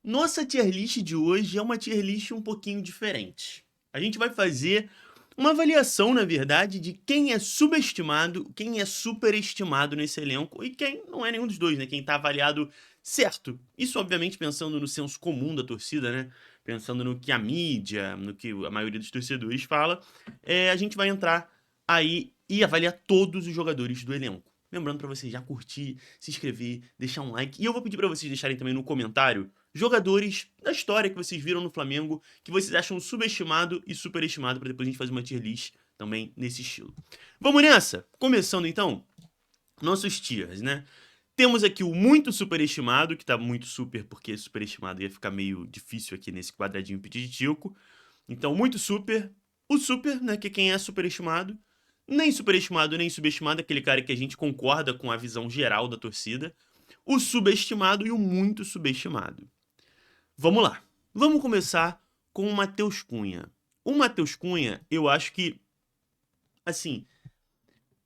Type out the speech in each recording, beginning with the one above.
Nossa tier list de hoje é uma tier list um pouquinho diferente. A gente vai fazer uma avaliação, na verdade, de quem é subestimado, quem é superestimado nesse elenco e quem não é nenhum dos dois, né? Quem tá avaliado certo. Isso, obviamente, pensando no senso comum da torcida, né? Pensando no que a mídia, no que a maioria dos torcedores fala, a gente vai entrar aí e avaliar todos os jogadores do elenco. Lembrando para você já curtir, se inscrever, deixar um like. E eu vou pedir para vocês deixarem também no comentário jogadores da história que vocês viram no Flamengo que vocês acham subestimado e superestimado para depois a gente fazer uma tier list também nesse estilo. Vamos nessa? Começando então, nossos tiers, né? Temos aqui o muito superestimado, que tá muito super porque superestimado ia ficar meio difícil aqui nesse quadradinho petitico. Então, muito super. O super, né, que é quem é superestimado. Nem superestimado, nem subestimado, aquele cara que a gente concorda com a visão geral da torcida. O subestimado e o muito subestimado. Vamos lá. Vamos começar com o Matheus Cunha. O Matheus Cunha, eu acho que, assim,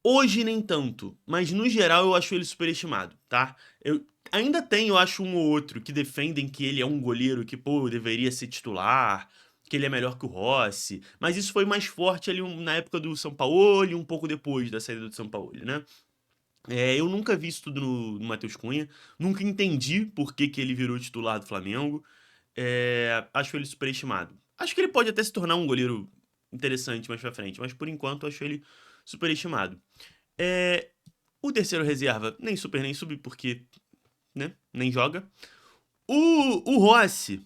hoje nem tanto, mas no geral eu acho ele superestimado, tá? Eu ainda tenho, eu acho, um ou outro que defendem que ele é um goleiro que, pô, deveria ser titular, que ele é melhor que o Rossi, mas isso foi mais forte ali na época do Sampaoli e um pouco depois da saída do Sampaoli, né? Eu nunca vi isso tudo no Matheus Cunha, nunca entendi por que, que ele virou titular do Flamengo. Acho ele superestimado. Acho que ele pode até se tornar um goleiro interessante mais pra frente, mas por enquanto acho ele superestimado. É, o terceiro reserva, nem super nem sub, porque, né, nem joga. O Rossi.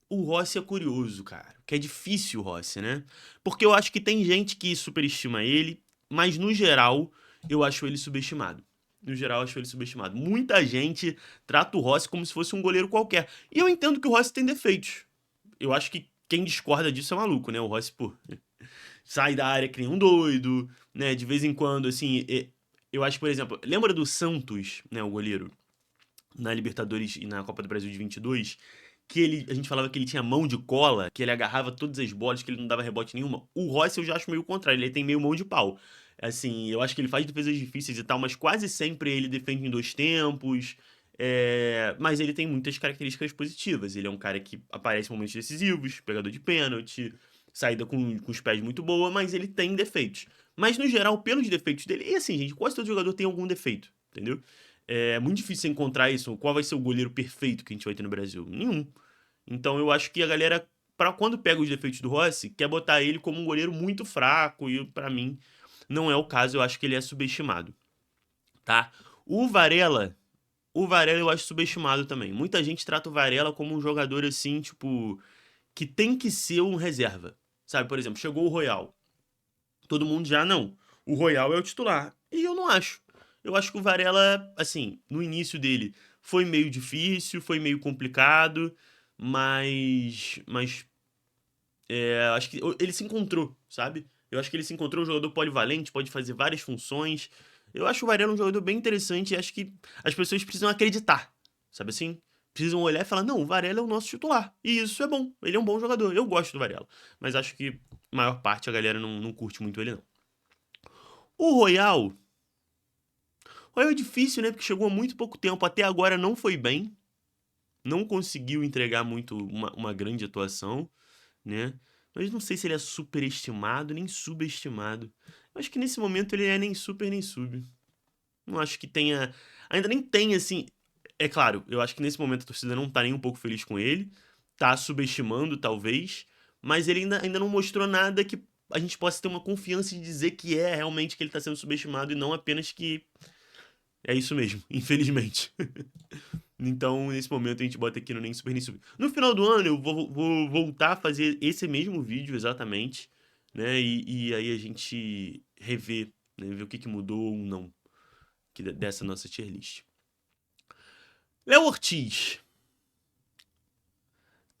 O Rossi é curioso, cara. Que é difícil o Rossi, né? Porque eu acho que tem gente que superestima ele, mas no geral eu acho ele subestimado. No geral, eu acho ele subestimado. Muita gente trata o Rossi como se fosse um goleiro qualquer. E eu entendo que o Rossi tem defeitos. Eu acho que quem discorda disso é maluco, né? O Rossi, pô, sai da área que nem um doido, né? De vez em quando, assim. Eu acho, por exemplo, lembra do Santos, né? O goleiro, na Libertadores e na Copa do Brasil de 22, que a gente falava que ele tinha mão de cola, que ele agarrava todas as bolas, que ele não dava rebote nenhuma. O Rossi eu já acho meio o contrário, ele tem meio mão de pau. Assim, eu acho que ele faz defesas difíceis e tal, mas quase sempre ele defende em dois tempos. Mas ele tem muitas características positivas. Ele é um cara que aparece em momentos decisivos, pegador de pênalti, saída com os pés muito boa, mas ele tem defeitos. Mas no geral, pelos defeitos dele, e assim, gente, quase todo jogador tem algum defeito, entendeu? É muito difícil encontrar isso. Qual vai ser o goleiro perfeito que a gente vai ter no Brasil? Nenhum. Então eu acho que a galera, para quando pega os defeitos do Rossi, quer botar ele como um goleiro muito fraco e para mim não é o caso. Eu acho que ele é subestimado, tá? O Varela, o Varela eu acho subestimado também. Muita gente trata o Varela como um jogador assim, tipo, que tem que ser um reserva. Sabe, por exemplo, chegou o Royal. Todo mundo já não. O Royal é o titular. E eu não acho. Eu acho que o Varela, assim, no início dele foi meio difícil, foi meio complicado, mas acho que ele se encontrou, sabe? Eu acho que ele se encontrou um jogador polivalente, pode fazer várias funções. Eu acho o Varela um jogador bem interessante e acho que as pessoas precisam acreditar, sabe assim? Precisam olhar e falar, não, o Varela é o nosso titular. E isso é bom, ele é um bom jogador. Eu gosto do Varela, mas acho que a maior parte a galera não curte muito ele, não. O Royal é difícil, né? Porque chegou há muito pouco tempo. Até agora não foi bem. Não conseguiu entregar muito uma grande atuação, né? Mas não sei se ele é superestimado nem subestimado. Eu acho que nesse momento ele é nem super nem sub. Não acho que tenha. Ainda nem tem, assim. É claro, eu acho que nesse momento a torcida não tá nem um pouco feliz com ele. Tá subestimando, talvez. Mas ele ainda não mostrou nada que a gente possa ter uma confiança de dizer que é realmente que ele tá sendo subestimado e não apenas que é isso mesmo, infelizmente. Então, nesse momento, a gente bota aqui no Nem Super Nem Sub. No final do ano, eu vou voltar a fazer esse mesmo vídeo exatamente, né? E aí a gente rever, né? Ver o que mudou ou não dessa nossa tier list. Léo Ortiz.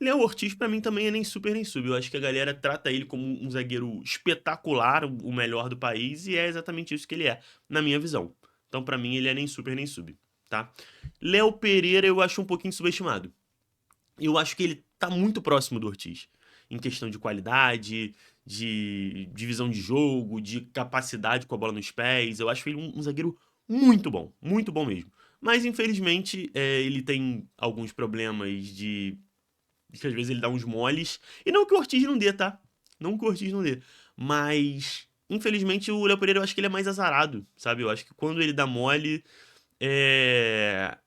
Léo Ortiz, pra mim, também é nem super nem sub. Eu acho que a galera trata ele como um zagueiro espetacular, o melhor do país, e é exatamente isso que ele é, na minha visão. Então, pra mim, ele é nem super nem sub, tá? Léo Pereira eu acho um pouquinho subestimado. Eu acho que ele tá muito próximo do Ortiz. Em questão de qualidade, de visão de jogo, de capacidade com a bola nos pés. Eu acho ele um zagueiro muito bom mesmo. Mas, infelizmente, ele tem alguns problemas de que às vezes ele dá uns moles. E não que o Ortiz não dê, tá? Não que o Ortiz não dê. Mas, infelizmente, o Léo Pereira eu acho que ele é mais azarado, sabe? Eu acho que quando ele dá mole, é,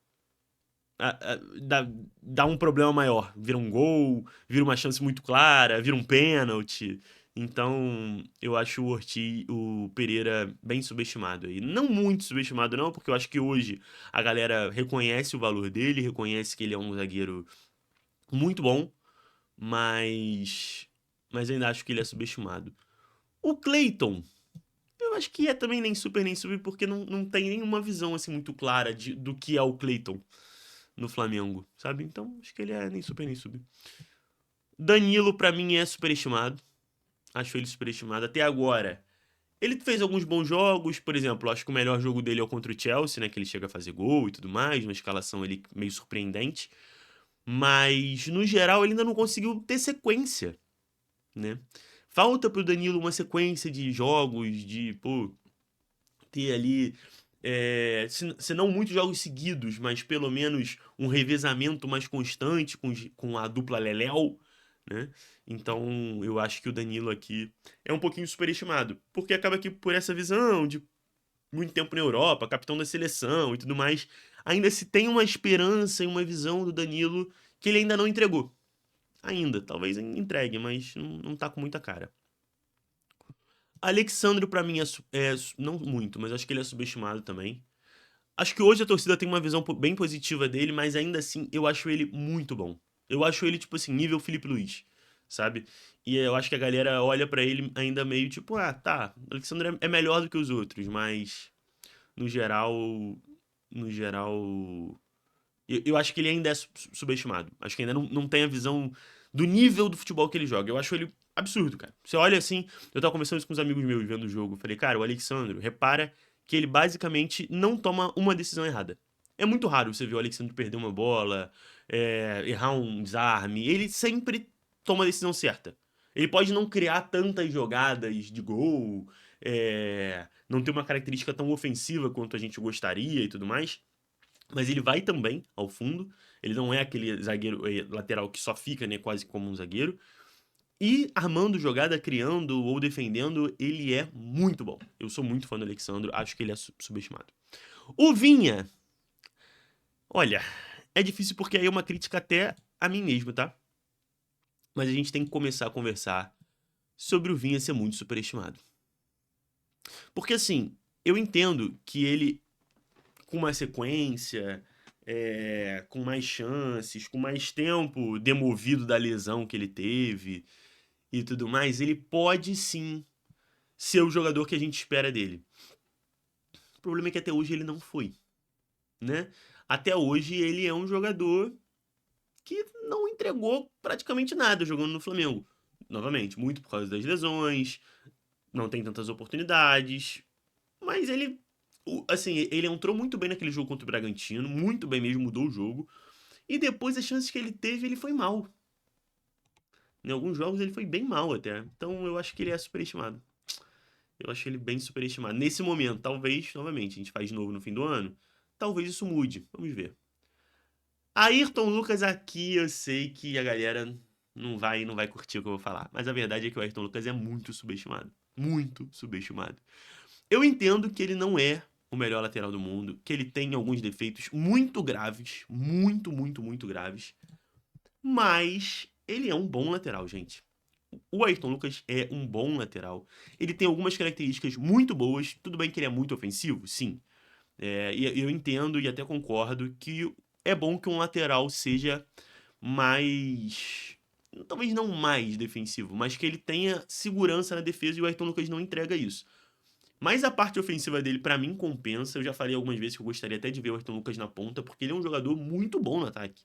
dá, dá um problema maior. Vira um gol, vira uma chance muito clara, vira um pênalti. Então, eu acho o Ortiz, o Pereira bem subestimado aí. Não muito subestimado, não, porque eu acho que hoje a galera reconhece o valor dele, reconhece que ele é um zagueiro muito bom, mas. Mas ainda acho que ele é subestimado. O Cleiton, eu acho que é também nem super nem sub, porque não tem nenhuma visão assim muito clara do que é o Cleiton no Flamengo, sabe? Então, acho que ele é nem super nem sub. Danilo, pra mim, é superestimado. Acho ele superestimado até agora. Ele fez alguns bons jogos, por exemplo, acho que o melhor jogo dele é o contra o Chelsea, né? Que ele chega a fazer gol e tudo mais, uma escalação ele meio surpreendente. Mas, no geral, ele ainda não conseguiu ter sequência, né? Falta pro Danilo uma sequência de jogos, de, pô, ter ali, se não muitos jogos seguidos, mas pelo menos um revezamento mais constante com a dupla Leléo, né? Então eu acho que o Danilo aqui é um pouquinho superestimado, porque acaba que por essa visão de muito tempo na Europa, capitão da seleção e tudo mais, ainda se tem uma esperança e uma visão do Danilo que ele ainda não entregou. Ainda, talvez entregue, mas não tá com muita cara. Alexandre, pra mim, não muito, mas acho que ele é subestimado também. Acho que hoje a torcida tem uma visão bem positiva dele, mas ainda assim eu acho ele muito bom. Eu acho ele, tipo assim, nível Felipe Luiz, sabe? E eu acho que a galera olha pra ele ainda meio tipo, ah, tá, o Alexandre é melhor do que os outros, mas no geral, no geral, eu acho que ele ainda é subestimado. Acho que ainda não tem a visão do nível do futebol que ele joga. Eu acho ele absurdo, cara. Você olha assim, eu tava conversando isso com uns amigos meus vendo o jogo. Eu falei, cara, o Alexandre, repara que ele basicamente não toma uma decisão errada. É muito raro você ver o Alexandre perder uma bola, errar um desarme. Ele sempre toma a decisão certa. Ele pode não criar tantas jogadas de gol, não ter uma característica tão ofensiva quanto a gente gostaria e tudo mais, mas ele vai também ao fundo. Ele não é aquele zagueiro lateral que só fica, né, quase como um zagueiro. E armando jogada, criando ou defendendo, ele é muito bom. Eu sou muito fã do Alexandre, acho que ele é subestimado. O Vinha, olha, é difícil porque aí é uma crítica até a mim mesmo, tá? Mas a gente tem que começar a conversar sobre o Vinha ser muito superestimado. Porque assim, eu entendo que ele com uma sequência, com mais chances, com mais tempo demovido da lesão que ele teve e tudo mais, ele pode sim ser o jogador que a gente espera dele. O problema é que até hoje ele não foi, né? Até hoje ele é um jogador que não entregou praticamente nada jogando no Flamengo. Novamente, muito por causa das lesões, não tem tantas oportunidades, mas ele, assim, ele entrou muito bem naquele jogo contra o Bragantino, muito bem mesmo, mudou o jogo. E depois as chances que ele teve, ele foi mal. Em alguns jogos ele foi bem mal até. Então eu acho que ele é superestimado. Eu acho ele bem superestimado. Nesse momento, talvez, novamente, a gente faz de novo no fim do ano. Talvez isso mude. Vamos ver. Ayrton Lucas aqui, eu sei que a galera não vai curtir o que eu vou falar. Mas a verdade é que o Ayrton Lucas é muito subestimado. Muito subestimado. Eu entendo que ele não é o melhor lateral do mundo, que ele tem alguns defeitos muito graves, muito, muito, muito graves. Mas ele é um bom lateral, gente. O Ayrton Lucas é um bom lateral. Ele tem algumas características muito boas. Tudo bem que ele é muito ofensivo, sim. E eu entendo e até concordo que é bom que um lateral seja mais. Talvez não mais defensivo, mas que ele tenha segurança na defesa e o Ayrton Lucas não entrega isso. Mas a parte ofensiva dele, pra mim, compensa. Eu já falei algumas vezes que eu gostaria até de ver o Ayrton Lucas na ponta, porque ele é um jogador muito bom no ataque.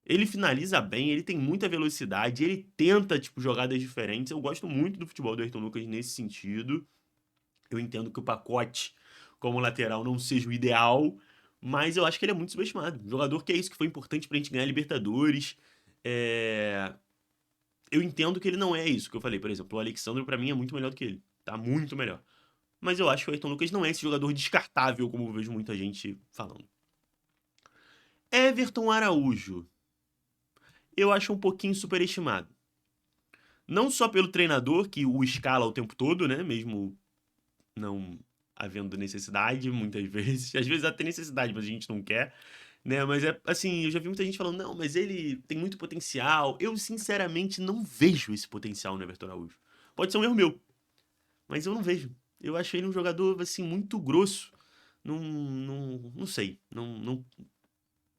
Ele finaliza bem, ele tem muita velocidade, ele tenta, tipo, jogadas diferentes. Eu gosto muito do futebol do Ayrton Lucas nesse sentido. Eu entendo que o pacote como lateral não seja o ideal, mas eu acho que ele é muito subestimado. Um jogador que é isso que foi importante pra gente ganhar a Libertadores. É... Eu entendo que ele não é isso que eu falei. Por exemplo, o Alexandre pra mim é muito melhor do que ele. Tá muito melhor. Mas eu acho que o Ayrton Lucas não é esse jogador descartável, como eu vejo muita gente falando. Everton Araújo, eu acho um pouquinho superestimado. Não só pelo treinador, que o escala o tempo todo, né? Mesmo não havendo necessidade, muitas vezes. Às vezes até necessidade, mas a gente não quer, né? Mas é assim, eu já vi muita gente falando, não, mas ele tem muito potencial. Eu, sinceramente, não vejo esse potencial no Everton Araújo. Pode ser um erro meu, mas eu não vejo. Eu achei ele um jogador, assim, muito grosso. Não sei.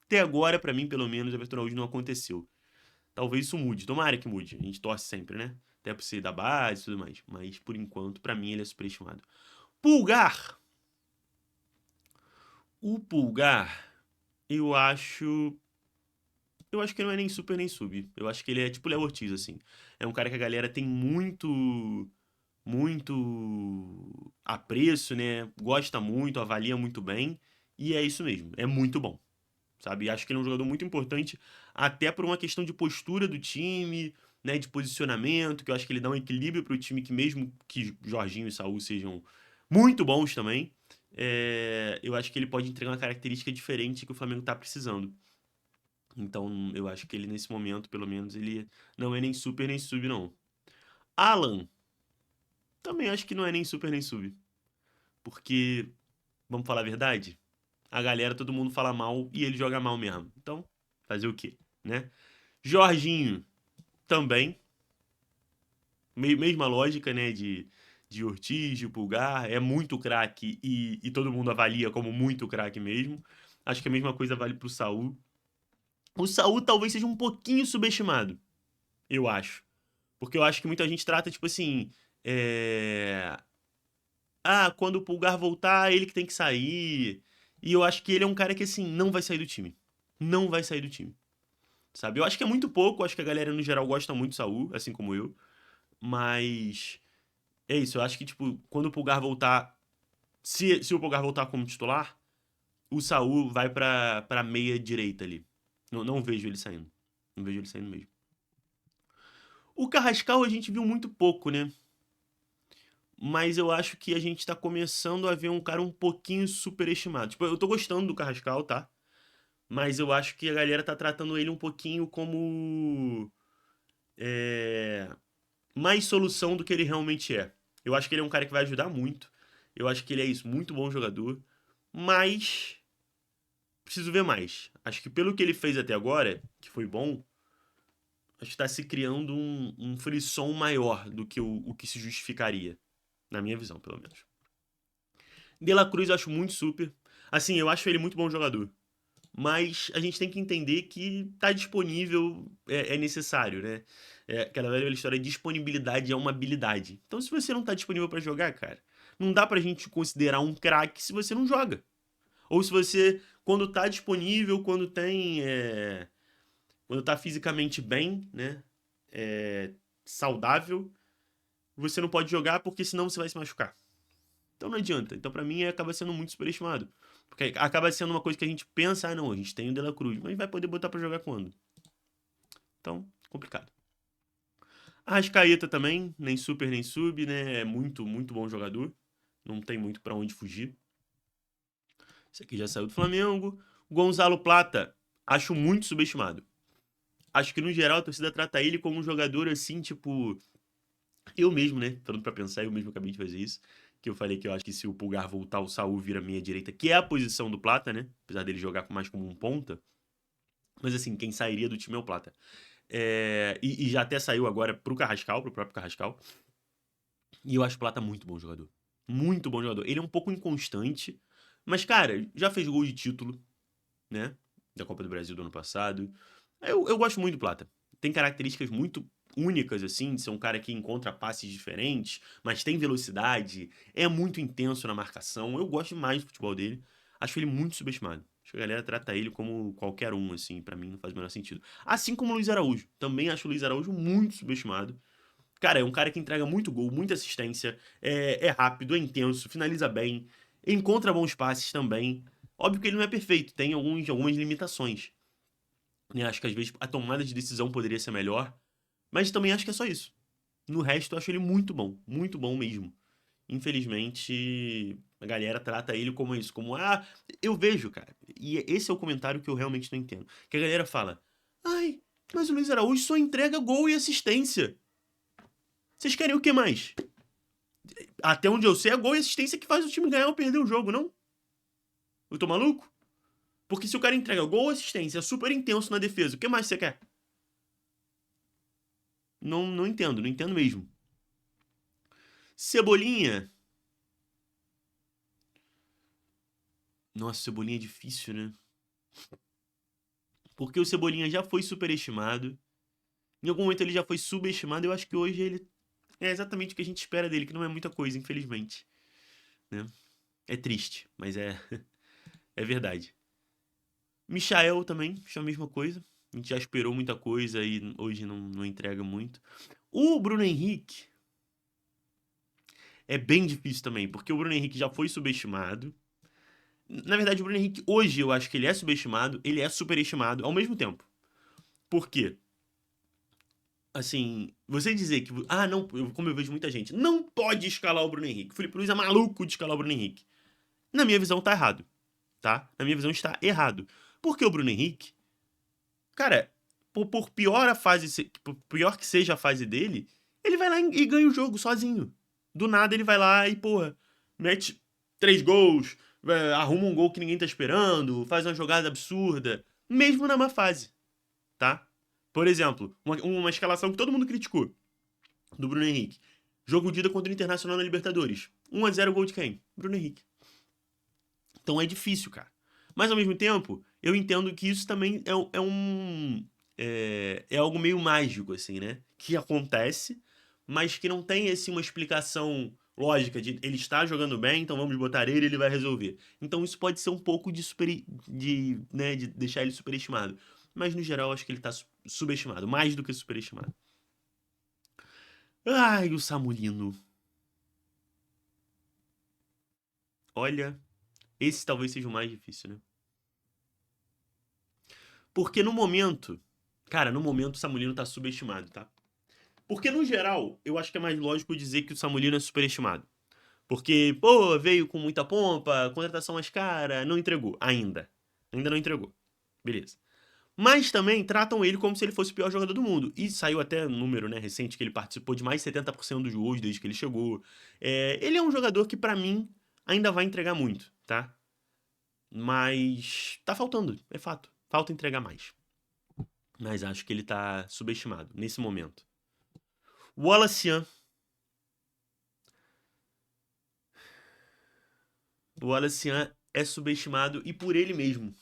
Até agora, pra mim, pelo menos, o Everton Araújo não aconteceu. Talvez isso mude. Tomara que mude. A gente torce sempre, né? Até por ser da base e tudo mais. Mas, por enquanto, pra mim, ele é superestimado. Pulgar. O Pulgar, eu acho. Eu acho que ele não é nem super nem sub. Eu acho que ele é tipo o Léo Ortiz, assim. É um cara que a galera tem muito apreço, né? Gosta muito, avalia muito bem. E é isso mesmo. É muito bom. Sabe? Acho que ele é um jogador muito importante, até por uma questão de postura do time, né? De posicionamento, que eu acho que ele dá um equilíbrio pro time que, mesmo que Jorginho e Saúl sejam muito bons também, eu acho que ele pode entregar uma característica diferente que o Flamengo tá precisando. Então, eu acho que ele, nesse momento, pelo menos, ele não é nem super nem sub, não. Alan, também acho que não é nem super nem sub. Porque, vamos falar a verdade? A galera, todo mundo fala mal e ele joga mal mesmo. Então, fazer o quê, né? Jorginho, também. Mesma lógica, né? De Ortiz, de Pulgar. É muito craque e todo mundo avalia como muito craque mesmo. Acho que a mesma coisa vale pro Saúl. O Saúl talvez seja um pouquinho subestimado, eu acho. Porque eu acho que muita gente trata, tipo assim. Ah, quando o Pulgar voltar, ele que tem que sair. E eu acho que ele é um cara que, assim, não vai sair do time. Não vai sair do time. Sabe? Eu acho que é muito pouco, acho que a galera no geral gosta muito do Saúl, assim como eu. Mas é isso, eu acho que, tipo, quando o Pulgar voltar. Se o Pulgar voltar como titular, o Saúl vai pra meia direita ali. Não vejo ele saindo. Não vejo ele saindo mesmo. O Carrascal a gente viu muito pouco, né? Mas eu acho que a gente tá começando a ver um cara um pouquinho superestimado. Tipo, eu tô gostando do Carrascal, tá? Mas eu acho que a galera tá tratando ele um pouquinho como. É, mais solução do que ele realmente é. Eu acho que ele é um cara que vai ajudar muito. Eu acho que ele é isso, muito bom jogador. Mas preciso ver mais. Acho que pelo que ele fez até agora, que foi bom, acho que tá se criando um frisson maior do que o que se justificaria. Na minha visão, pelo menos. De La Cruz eu acho muito super. Assim, eu acho ele muito bom jogador. Mas a gente tem que entender que tá disponível é necessário, né? É aquela velha história, disponibilidade é uma habilidade. Então, se você não tá disponível pra jogar, cara, não dá pra gente considerar um craque se você não joga. Ou se você, quando tá disponível, quando tá fisicamente bem, né? Saudável, você não pode jogar porque senão você vai se machucar. Então não adianta. Então, pra mim, acaba sendo muito superestimado. Porque acaba sendo uma coisa que a gente pensa, ah, não, a gente tem o De La Cruz, mas vai poder botar pra jogar quando? Então, complicado. Arrascaeta também, nem super nem sub, né? É muito, muito bom jogador. Não tem muito pra onde fugir. Esse aqui já saiu do Flamengo. Gonzalo Plata, acho muito subestimado. Acho que no geral a torcida trata ele como um jogador assim, tipo. Eu mesmo, né? Falando pra pensar, eu mesmo acabei de fazer isso. Que eu falei que eu acho que se o Pulgar voltar, o Saúl vira meia direita, que é a posição do Plata, né? Apesar dele jogar mais como um ponta. Mas assim, quem sairia do time é o Plata. E já até saiu agora pro Carrascal, pro próprio Carrascal. E eu acho o Plata muito bom jogador. Muito bom jogador. Ele é um pouco inconstante, mas, cara, já fez gol de título, né? Da Copa do Brasil do ano passado. Eu gosto muito do Plata. Tem características muito únicas, assim, de ser um cara que encontra passes diferentes, mas tem velocidade, é muito intenso na marcação. Eu gosto demais do futebol dele. Acho ele muito subestimado. Acho que a galera trata ele como qualquer um, assim, pra mim não faz o menor sentido. Assim como o Luiz Araújo. Também acho o Luiz Araújo muito subestimado. Cara, é um cara que entrega muito gol, muita assistência, é rápido, é intenso, finaliza bem, encontra bons passes também. Óbvio que ele não é perfeito, tem algumas limitações, né? Acho que às vezes a tomada de decisão poderia ser melhor, mas também acho que é só isso. No resto, eu acho ele muito bom mesmo. infelizmente, a galera trata ele como isso, como, ah, eu vejo, cara. E esse é o comentário que eu realmente não entendo. Que a galera fala, ai, mas o Luiz Araújo só entrega gol e assistência. Vocês querem o que mais? Até onde eu sei, é gol e assistência que faz o time ganhar ou perder o jogo, não? Eu tô maluco? Porque se o cara entrega gol ou assistência, é super intenso na defesa, o que mais você quer? Não entendo, não entendo mesmo. Cebolinha. Nossa, Cebolinha é difícil, né? Porque o Cebolinha já foi superestimado. Em algum momento ele já foi subestimado. Eu acho que hoje ele é exatamente o que a gente espera dele, que não é muita coisa, infelizmente. Né? É triste, mas é verdade. Michael também, acho a mesma coisa. A gente já esperou muita coisa e hoje não entrega muito. O Bruno Henrique é bem difícil também, porque o Bruno Henrique já foi subestimado. Na verdade, o Bruno Henrique hoje eu acho que ele é subestimado, ele é superestimado ao mesmo tempo. Por quê? Assim, você dizer que. Ah, não, como eu vejo muita gente, não pode escalar o Bruno Henrique. O Felipe Luiz é maluco de escalar o Bruno Henrique. Na minha visão, tá errado. Tá? Na minha visão, está errado. Porque o Bruno Henrique, cara, por pior a fase, por pior que seja a fase dele, ele vai lá e ganha o jogo sozinho. Do nada ele vai lá e, porra, mete 3 gols, arruma um gol que ninguém tá esperando, faz uma jogada absurda, mesmo na má fase, tá? Por exemplo, uma escalação que todo mundo criticou do Bruno Henrique. Jogo de ida contra o Internacional na Libertadores. 1-0 gol de quem? Bruno Henrique. Então é difícil, cara. Mas ao mesmo tempo, eu entendo que isso também é algo meio mágico, assim, né? Que acontece, mas que não tem assim, uma explicação lógica de ele está jogando bem, então vamos botar ele e ele vai resolver. Então isso pode ser um pouco de deixar ele superestimado. Mas no geral, acho que ele está subestimado, mais do que superestimado. Ai, o Samulino. Olha, esse talvez seja o mais difícil, né? Porque no momento, cara, no momento o Samulino tá subestimado, tá? Porque no geral, eu acho que é mais lógico dizer que o Samulino é superestimado. Porque, pô, veio com muita pompa, contratação mais cara, não entregou ainda. Ainda não entregou. Beleza. Mas também tratam ele como se ele fosse o pior jogador do mundo. E saiu até um número, né, recente que ele participou de mais de 70% dos gols desde que ele chegou. Ele é um jogador que, pra mim, ainda vai entregar muito, tá? Mas tá faltando, é fato. Falta entregar mais. Mas acho que ele tá subestimado nesse momento. O Wallace. O Wallace é subestimado e por ele mesmo.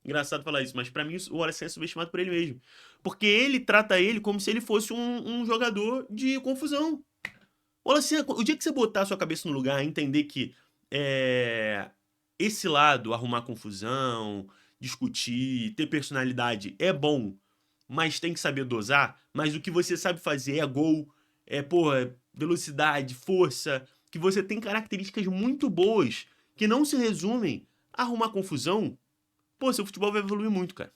Engraçado falar isso, mas pra mim o Wallace é subestimado por ele mesmo. Porque ele trata ele como se ele fosse um jogador de confusão. O Wallace, o dia que você botar a sua cabeça no lugar e entender que esse lado, arrumar confusão, discutir, ter personalidade é bom, mas tem que saber dosar. Mas o que você sabe fazer é gol, porra, velocidade, força, que você tem características muito boas que não se resumem a arrumar confusão. Pô, seu futebol vai evoluir muito, cara.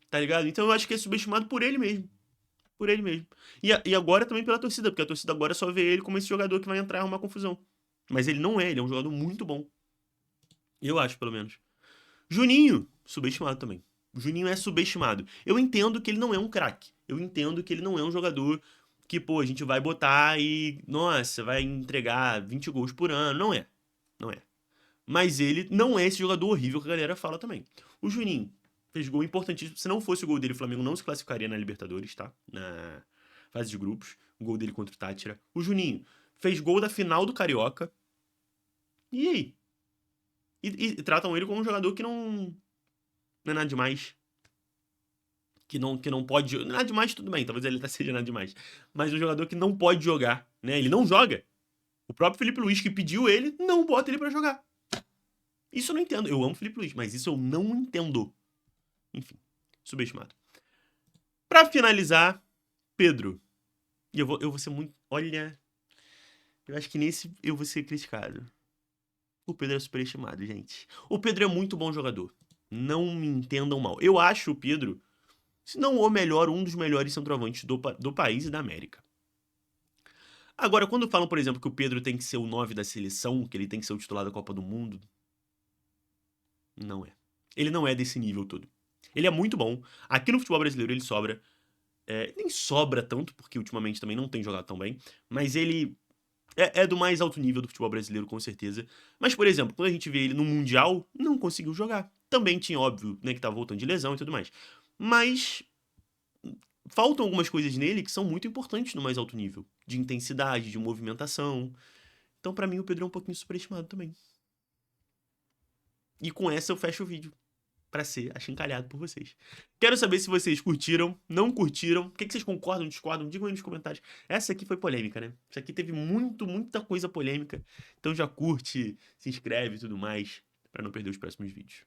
Tá ligado? Então eu acho que é subestimado por ele mesmo. Por ele mesmo. E agora também pela torcida, porque a torcida agora só vê ele como esse jogador que vai entrar e arrumar confusão. Mas ele não é, ele é um jogador muito bom. Eu acho, pelo menos. Juninho, subestimado também. O Juninho é subestimado. Eu entendo que ele não é um craque. Eu entendo que ele não é um jogador que, pô, a gente vai botar e, nossa, vai entregar 20 gols por ano. Não é. Não é. Mas ele não é esse jogador horrível que a galera fala também. O Juninho fez gol importantíssimo. Se não fosse o gol dele, o Flamengo não se classificaria na Libertadores, tá? Na fase de grupos. O gol dele contra o Tátira. O Juninho fez gol da final do Carioca. E aí? E tratam ele como um jogador que não é nada demais. Que não pode. Nada demais, tudo bem. Talvez ele até seja nada demais. Mas um jogador que não pode jogar, né? Ele não joga. O próprio Felipe Luiz, que pediu ele, não bota ele pra jogar. Isso eu não entendo. Eu amo o Felipe Luiz, mas isso eu não entendo. Enfim, subestimado. Pra finalizar, Pedro. E eu vou ser muito. Olha. Eu acho que nesse eu vou ser criticado. O Pedro é superestimado, gente. O Pedro é muito bom jogador. Não me entendam mal. Eu acho o Pedro, se não o melhor, um dos melhores centroavantes do país e da América. Agora, quando falam, por exemplo, que o Pedro tem que ser o 9 da seleção, que ele tem que ser o titular da Copa do Mundo, não é. Ele não é desse nível todo. Ele é muito bom. Aqui no futebol brasileiro ele sobra. Nem sobra tanto, porque ultimamente também não tem jogado tão bem. Mas ele é do mais alto nível do futebol brasileiro, com certeza. Mas, por exemplo, quando a gente vê ele no Mundial, não conseguiu jogar. Também tinha, óbvio, né, que tava voltando de lesão e tudo mais. Mas faltam algumas coisas nele que são muito importantes no mais alto nível. De intensidade, de movimentação. Então, pra mim, o Pedro é um pouquinho superestimado também. E com essa eu fecho o vídeo. Pra ser achincalhado por vocês. Quero saber se vocês curtiram, não curtiram, o que vocês concordam, discordam, digam aí nos comentários. Essa aqui foi polêmica, né? Isso aqui teve muita coisa polêmica. Então já curte, se inscreve e tudo mais, pra não perder os próximos vídeos.